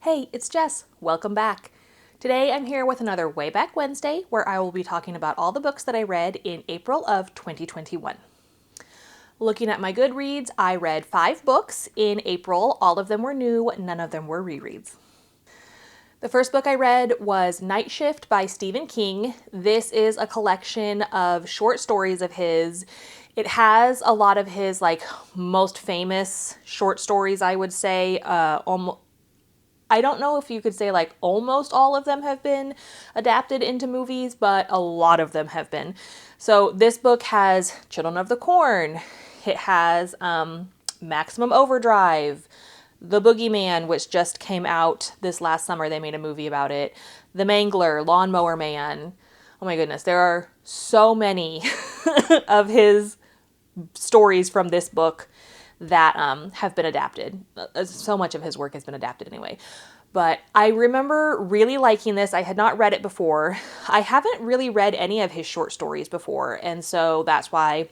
Hey, it's Jess. Welcome back. Today I'm here with another Way Back Wednesday where I will be talking about all the books that I read in April of 2021. Looking at my Goodreads, I read 5 books in April. All of them were new, none of them were rereads. The first book I read was Night Shift by Stephen King. This is a collection of short stories of his. It has a lot of his most famous short stories, I would say. I don't know if you could say almost all of them have been adapted into movies, but a lot of them have been. So this book has Children of the Corn. It has Maximum Overdrive, The Boogeyman, which just came out this last summer. They made a movie about it. The Mangler, Lawnmower Man. Oh my goodness, there are so many of his stories from this book that have been adapted. So much of his work has been adapted anyway. But I remember really liking this. I had not read it before. I haven't really read any of his short stories before, and so that's why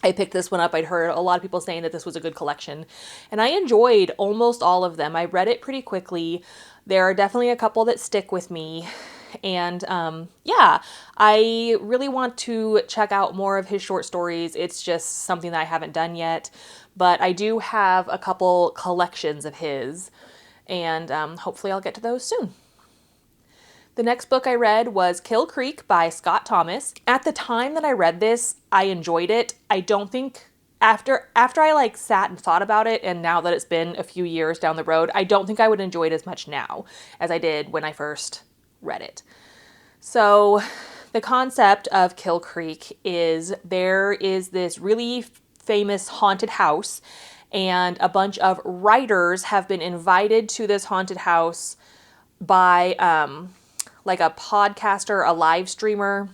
I picked this one up. I'd heard a lot of people saying that this was a good collection, and I enjoyed almost all of them. I read it pretty quickly. There are definitely a couple that stick with me. And yeah, I really want to check out more of his short stories. It's just something that I haven't done yet. But I do have a couple collections of his, and hopefully I'll get to those soon. The next book I read was Kill Creek by Scott Thomas. At the time that I read this, I enjoyed it. I don't think after I sat and thought about it, and now that it's been a few years down the road, I don't think I would enjoy it as much now as I did when I first read it. So the concept of Kill Creek is there is this really famous haunted house, and a bunch of writers have been invited to this haunted house by a podcaster, a live streamer.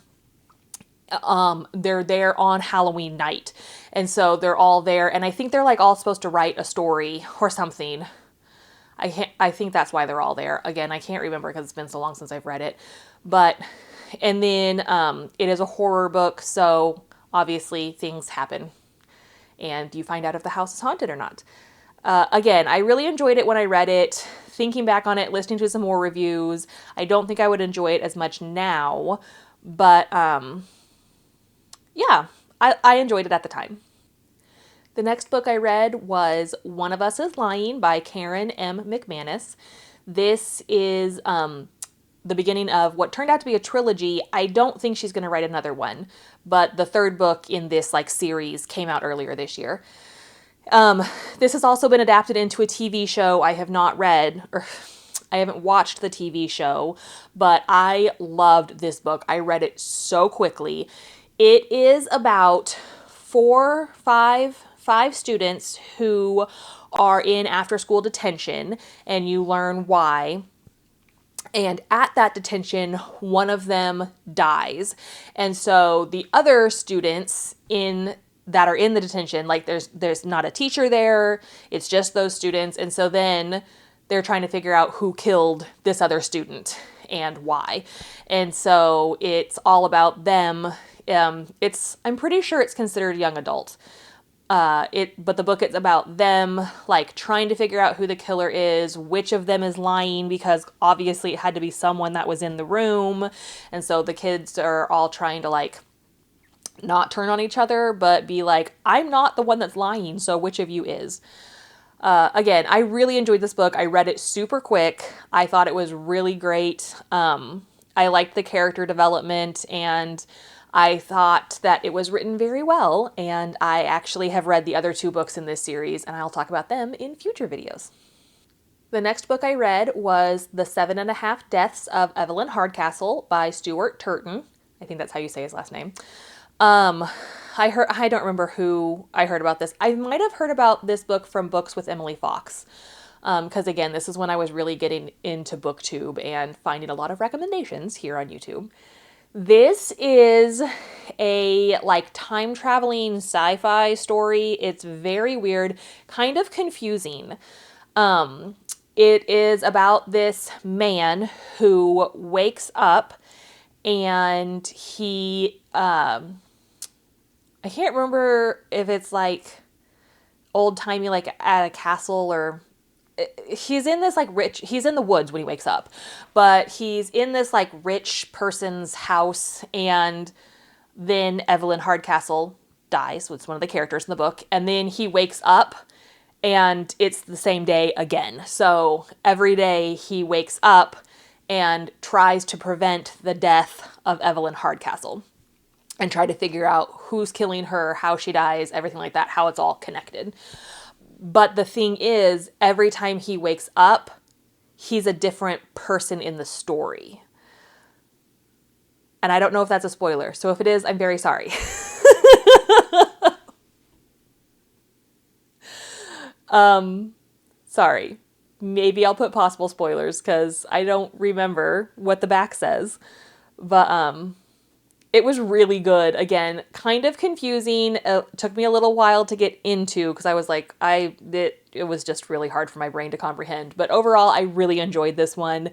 They're there on Halloween night, and so they're all there, and I think they're all supposed to write a story or something. I think that's why they're all there. Again, I can't remember because it's been so long since I've read it. But, and then it is a horror book, so obviously things happen. And you find out if the house is haunted or not. Again, I really enjoyed it when I read it. Thinking back on it, listening to some more reviews, I don't think I would enjoy it as much now. But, yeah, I enjoyed it at the time. The next book I read was One of Us is Lying by Karen M. McManus. This is the beginning of what turned out to be a trilogy. I don't think she's going to write another one, but the third book in this series came out earlier this year. This has also been adapted into a TV show. I have not read, or I haven't watched the TV show, but I loved this book. I read it so quickly. It is about five students who are in after-school detention, and you learn why. And at that detention, one of them dies. And so the other students that are in the detention, there's not a teacher there, it's just those students. And so then they're trying to figure out who killed this other student and why. And so it's all about them. I'm pretty sure it's considered young adult. But the book is about them trying to figure out who the killer is, which of them is lying, because obviously it had to be someone that was in the room. And so the kids are all trying to not turn on each other, but be I'm not the one that's lying, so which of you is? Again, I really enjoyed this book. I read it super quick. I thought it was really great. I liked the character development, and I thought that it was written very well, and I actually have read the other 2 books in this series, and I'll talk about them in future videos. The next book I read was The 7.5 Deaths of Evelyn Hardcastle by Stuart Turton. I think that's how you say his last name. I don't remember who I heard about this. I might have heard about this book from Books with Emily Fox. Because again, this is when I was really getting into BookTube and finding a lot of recommendations here on YouTube. This is a time traveling sci-fi story. It's very weird, kind of confusing. It is about this man who wakes up and he I can't remember if it's old timey at a castle or he's in this like he's in the woods when he wakes up, but he's in this like rich person's house, and then Evelyn Hardcastle dies, which is one of the characters in the book, and then he wakes up and it's the same day again. So every day he wakes up and tries to prevent the death of Evelyn Hardcastle and try to figure out who's killing her, how she dies, everything like that, how it's all connected. But the thing is, every time he wakes up, he's a different person in the story. And I don't know if that's a spoiler. So if it is, I'm very sorry. Sorry. Maybe I'll put possible spoilers because I don't remember what the back says. But it was really good. Again, kind of confusing. It took me a little while to get into because I was like, it was just really hard for my brain to comprehend. But overall, I really enjoyed this one.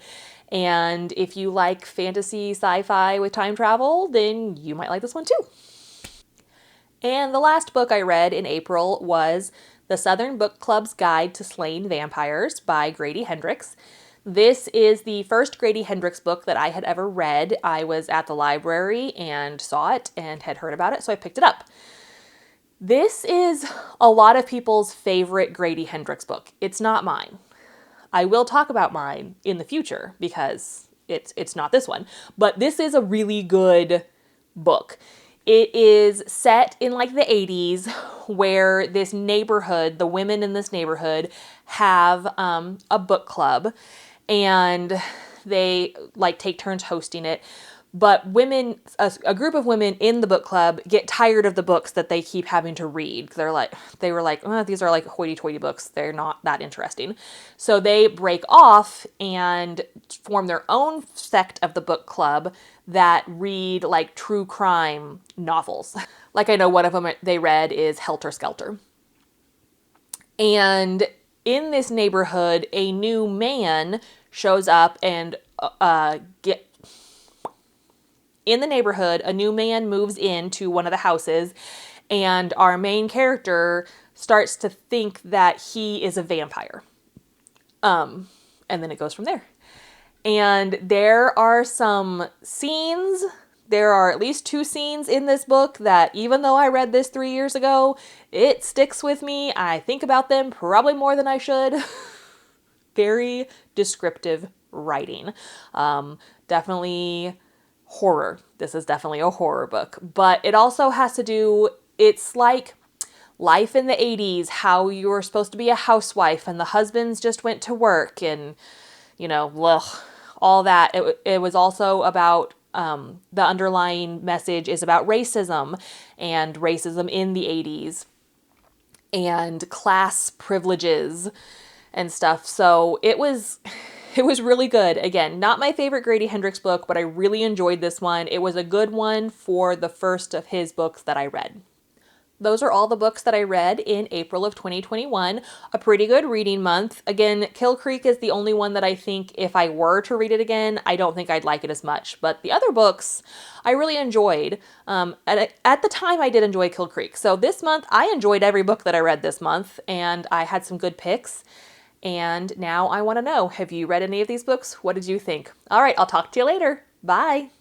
And if you like fantasy sci-fi with time travel, then you might like this one too. And the last book I read in April was The Southern Book Club's Guide to Slaying Vampires by Grady Hendrix. This is the first Grady Hendrix book that I had ever read. I was at the library and saw it and had heard about it, so I picked it up. This is a lot of people's favorite Grady Hendrix book. It's not mine. I will talk about mine in the future because it's not this one. But this is a really good book. It is set in like the 80s where this neighborhood, the women in this neighborhood have a book club, and they like take turns hosting it. But women, a group of women in the book club get tired of the books that they keep having to read. They were like, oh, these are like hoity-toity books. They're not that interesting. So they break off and form their own sect of the book club that read like true crime novels. Like I know one of them they read is Helter Skelter. And in this neighborhood, a new man shows up and in the neighborhood, a new man moves into one of the houses, and our main character starts to think that he is a vampire. And then it goes from there. And there are some scenes, there are at least 2 scenes in this book that even though I read this 3 years ago, it sticks with me. I think about them probably more than I should. Very descriptive writing. Definitely horror. This is definitely a horror book, but it also has to do, it's like life in the 80s, how you were supposed to be a housewife and the husbands just went to work and, you know, all that. It was also about, the underlying message is about racism and racism in the 80s and class privileges and stuff. So it was really good. Again, not my favorite Grady Hendrix book, but I really enjoyed this one. It was a good one for the first of his books that I read. Those are all the books that I read in April of 2021. A pretty good reading month. Again, Kill Creek is the only one that I think if I were to read it again, I don't think I'd like it as much. But the other books I really enjoyed. At the time, I did enjoy Kill Creek. So this month, I enjoyed every book that I read this month, and I had some good picks. And now I want to know, have you read any of these books? What did you think? All right, I'll talk to you later. Bye.